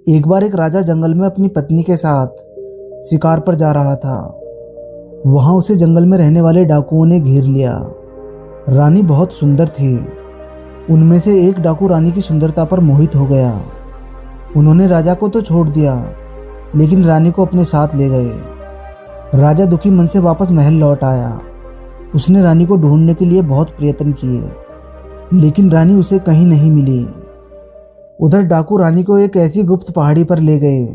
एक बार एक राजा जंगल में अपनी पत्नी के साथ शिकार पर जा रहा था। वहां उसे जंगल में रहने वाले डाकुओं ने घेर लिया। रानी बहुत सुंदर थी। उनमें से एक डाकू रानी की सुंदरता पर मोहित हो गया। उन्होंने राजा को तो छोड़ दिया, लेकिन रानी को अपने साथ ले गए। राजा दुखी मन से वापस महल लौट आया। उसने रानी को ढूंढने के लिए बहुत प्रयत्न किए, लेकिन रानी उसे कहीं नहीं मिली। उधर डाकू रानी को एक ऐसी गुप्त पहाड़ी पर ले गए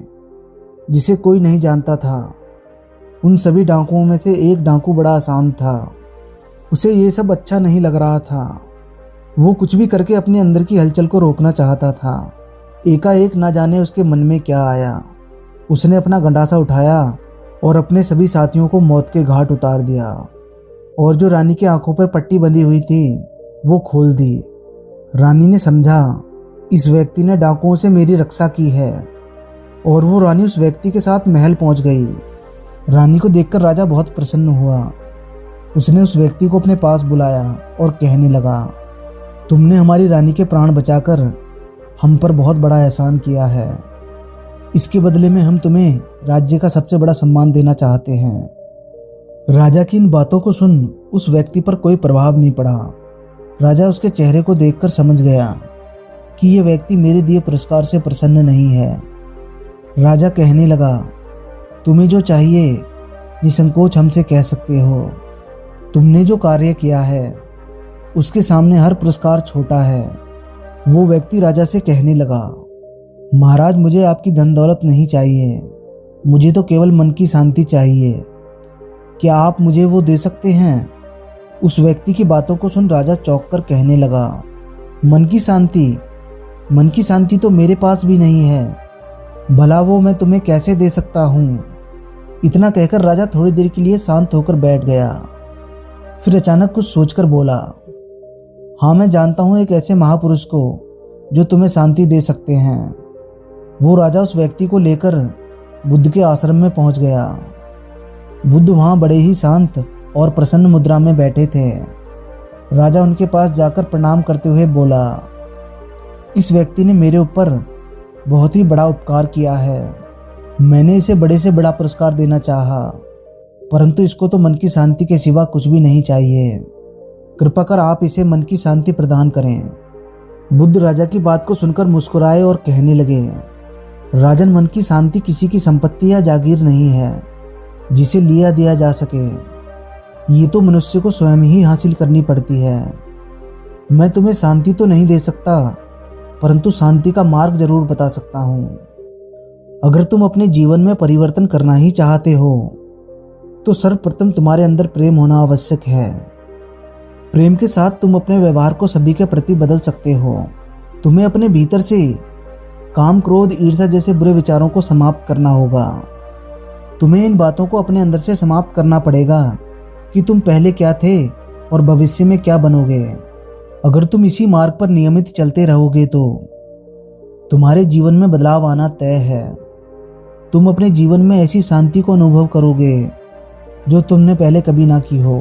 जिसे कोई नहीं जानता था। उन सभी डाकुओं में से एक डाकू बड़ा आसान था। उसे ये सब अच्छा नहीं लग रहा था। वो कुछ भी करके अपने अंदर की हलचल को रोकना चाहता था। एकाएक ना जाने उसके मन में क्या आया। उसने अपना गंडासा उठाया और अपने सभी साथियों को मौत के घाट उतार दिया, और जो रानी की आंखों पर पट्टी बंधी हुई थी वो खोल दी। रानी ने समझा, इस व्यक्ति ने डाकुओं से मेरी रक्षा की है, और वो रानी उस व्यक्ति के साथ महल पहुंच गई। रानी को देखकर राजा बहुत प्रसन्न हुआ। उसने उस व्यक्ति को अपने पास बुलाया और कहने लगा, तुमने हमारी रानी के प्राण बचाकर हम पर बहुत बड़ा एहसान किया है। इसके बदले में हम तुम्हें राज्य का सबसे बड़ा सम्मान देना चाहते हैं। राजा की इन बातों को सुन उस व्यक्ति पर कोई प्रभाव नहीं पड़ा। राजा उसके चेहरे को देखकर समझ गया कि यह व्यक्ति मेरे दिए पुरस्कार से प्रसन्न नहीं है। राजा कहने लगा, तुम्हें जो चाहिए निसंकोच हमसे कह सकते हो। तुमने जो कार्य किया है उसके सामने हर पुरस्कार छोटा है। वो व्यक्ति राजा से कहने लगा, महाराज, मुझे आपकी धन दौलत नहीं चाहिए, मुझे तो केवल मन की शांति चाहिए। क्या आप मुझे वो दे सकते हैं? उस व्यक्ति की बातों को सुन राजा चौंक कर कहने लगा, मन की शांति तो मेरे पास भी नहीं है। भला वो मैं तुम्हें कैसे दे सकता हूँ? इतना कहकर राजा थोड़ी देर के लिए शांत होकर बैठ गया। फिर अचानक कुछ सोचकर बोला, हाँ, मैं जानता हूँ एक ऐसे महापुरुष को जो तुम्हें शांति दे सकते हैं। वो राजा उस व्यक्ति को लेकर बुद्ध के आश्रम में पहुंच गया। बुद्ध वहां बड़े ही शांत और प्रसन्न मुद्रा में बैठे थे। राजा उनके पास जाकर प्रणाम करते हुए बोला, इस व्यक्ति ने मेरे ऊपर बहुत ही बड़ा उपकार किया है। मैंने इसे बड़े से बड़ा पुरस्कार देना चाहा, परंतु इसको तो मन की शांति के सिवा कुछ भी नहीं चाहिए। कृपा कर आप इसे मन की शांति प्रदान करें। बुद्ध राजा की बात को सुनकर मुस्कुराए और कहने लगे, राजन, मन की शांति किसी की संपत्ति या जागीर नहीं है जिसे लिया दिया जा सके। ये तो मनुष्य को स्वयं ही हासिल करनी पड़ती है। मैं तुम्हें शांति तो नहीं दे सकता, परंतु शांति का मार्ग जरूर बता सकता हूँ। अगर तुम अपने जीवन में परिवर्तन करना ही चाहते हो तो सर्वप्रथम तुम्हारे अंदर प्रेम होना आवश्यक है। प्रेम के साथ तुम अपने व्यवहार को सभी के प्रति बदल सकते हो। तुम्हें अपने भीतर से काम, क्रोध, ईर्ष्या जैसे बुरे विचारों को समाप्त करना होगा। तुम्हें इन बातों को अपने अंदर से समाप्त करना पड़ेगा कि तुम पहले क्या थे और भविष्य में क्या बनोगे। अगर तुम इसी मार्ग पर नियमित चलते रहोगे तो तुम्हारे जीवन में बदलाव आना तय है। तुम अपने जीवन में ऐसी शांति को अनुभव करोगे जो तुमने पहले कभी ना की हो।